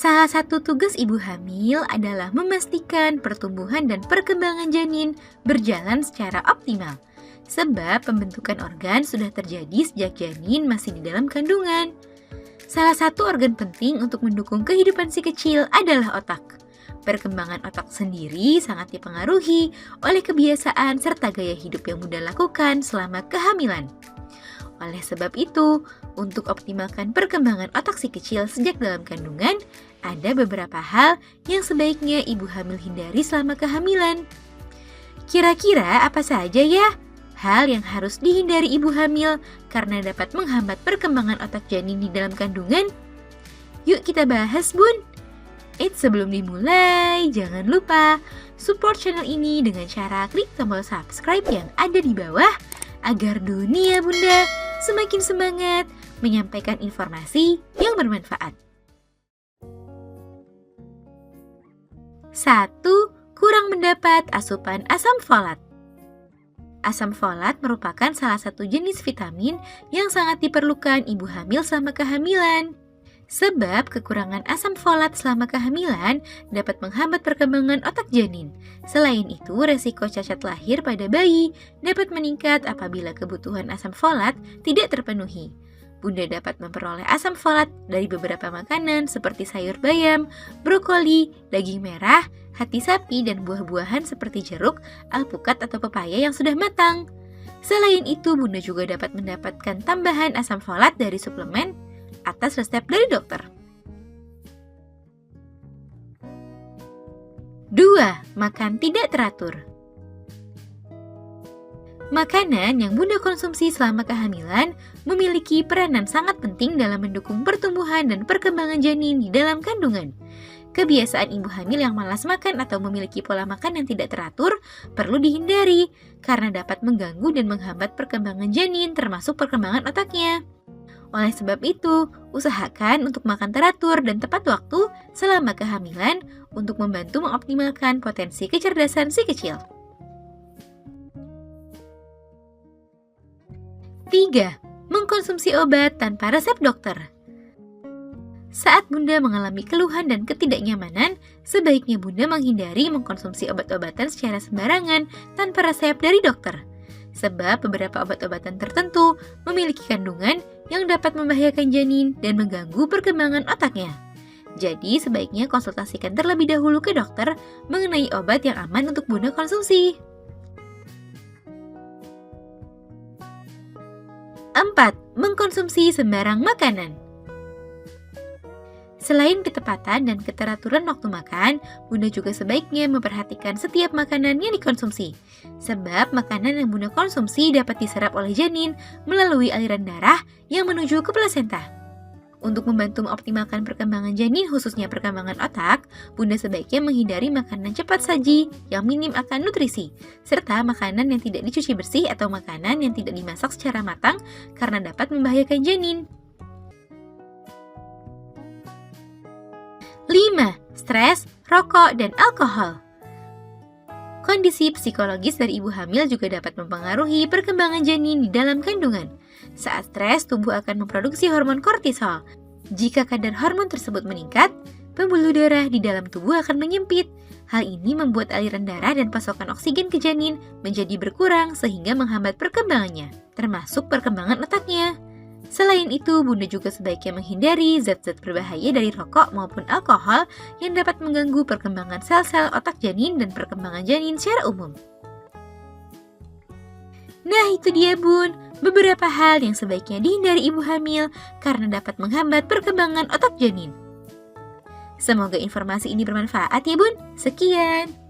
Salah satu tugas ibu hamil adalah memastikan pertumbuhan dan perkembangan janin berjalan secara optimal. Sebab pembentukan organ sudah terjadi sejak janin masih di dalam kandungan. Salah satu organ penting untuk mendukung kehidupan si kecil adalah otak. Perkembangan otak sendiri sangat dipengaruhi oleh kebiasaan serta gaya hidup yang Bunda lakukan selama kehamilan. Oleh sebab itu, untuk optimalkan perkembangan otak si kecil sejak dalam kandungan, ada beberapa hal yang sebaiknya ibu hamil hindari selama kehamilan. Kira-kira apa saja ya hal yang harus dihindari ibu hamil karena dapat menghambat perkembangan otak janin di dalam kandungan? Yuk kita bahas, Bun! Sebelum dimulai, jangan lupa support channel ini dengan cara klik tombol subscribe yang ada di bawah agar dunia Bunda semakin semangat menyampaikan informasi yang bermanfaat. 1. Kurang mendapat asupan asam folat. Asam folat merupakan salah satu jenis vitamin yang sangat diperlukan ibu hamil selama kehamilan. Sebab kekurangan asam folat selama kehamilan dapat menghambat perkembangan otak janin. Selain itu, resiko cacat lahir pada bayi dapat meningkat apabila kebutuhan asam folat tidak terpenuhi. Bunda dapat memperoleh asam folat dari beberapa makanan seperti sayur bayam, brokoli, daging merah, hati sapi, dan buah-buahan seperti jeruk, alpukat, atau pepaya yang sudah matang. Selain itu, Bunda juga dapat mendapatkan tambahan asam folat dari suplemen atas resep dari dokter. 2. Makan tidak teratur. Makanan yang Bunda konsumsi selama kehamilan memiliki peranan sangat penting dalam mendukung pertumbuhan dan perkembangan janin di dalam kandungan. Kebiasaan ibu hamil yang malas makan atau memiliki pola makan yang tidak teratur perlu dihindari karena dapat mengganggu dan menghambat perkembangan janin termasuk perkembangan otaknya. Oleh sebab itu, usahakan untuk makan teratur dan tepat waktu selama kehamilan untuk membantu mengoptimalkan potensi kecerdasan si kecil. 3. Mengkonsumsi obat tanpa resep dokter. Saat Bunda mengalami keluhan dan ketidaknyamanan, sebaiknya Bunda menghindari mengkonsumsi obat-obatan secara sembarangan tanpa resep dari dokter. Sebab beberapa obat-obatan tertentu memiliki kandungan yang dapat membahayakan janin dan mengganggu perkembangan otaknya. Jadi sebaiknya konsultasikan terlebih dahulu ke dokter mengenai obat yang aman untuk Bunda konsumsi. 4. Mengkonsumsi sembarang makanan. Selain ketepatan dan keteraturan waktu makan, Bunda juga sebaiknya memperhatikan setiap makanan yang dikonsumsi. Sebab makanan yang Bunda konsumsi dapat diserap oleh janin melalui aliran darah yang menuju ke plasenta. Untuk membantu mengoptimalkan perkembangan janin khususnya perkembangan otak, Bunda sebaiknya menghindari makanan cepat saji yang minim akan nutrisi, serta makanan yang tidak dicuci bersih atau makanan yang tidak dimasak secara matang karena dapat membahayakan janin. 5. Stres, rokok, dan alkohol. Kondisi psikologis dari ibu hamil juga dapat mempengaruhi perkembangan janin di dalam kandungan. Saat stres, tubuh akan memproduksi hormon kortisol. Jika kadar hormon tersebut meningkat, pembuluh darah di dalam tubuh akan menyempit. Hal ini membuat aliran darah dan pasokan oksigen ke janin menjadi berkurang sehingga menghambat perkembangannya, termasuk perkembangan otaknya. Selain itu, Bunda juga sebaiknya menghindari zat-zat berbahaya dari rokok maupun alkohol yang dapat mengganggu perkembangan sel-sel otak janin dan perkembangan janin secara umum. Nah itu dia Bun, beberapa hal yang sebaiknya dihindari ibu hamil karena dapat menghambat perkembangan otak janin. Semoga informasi ini bermanfaat ya Bun. Sekian.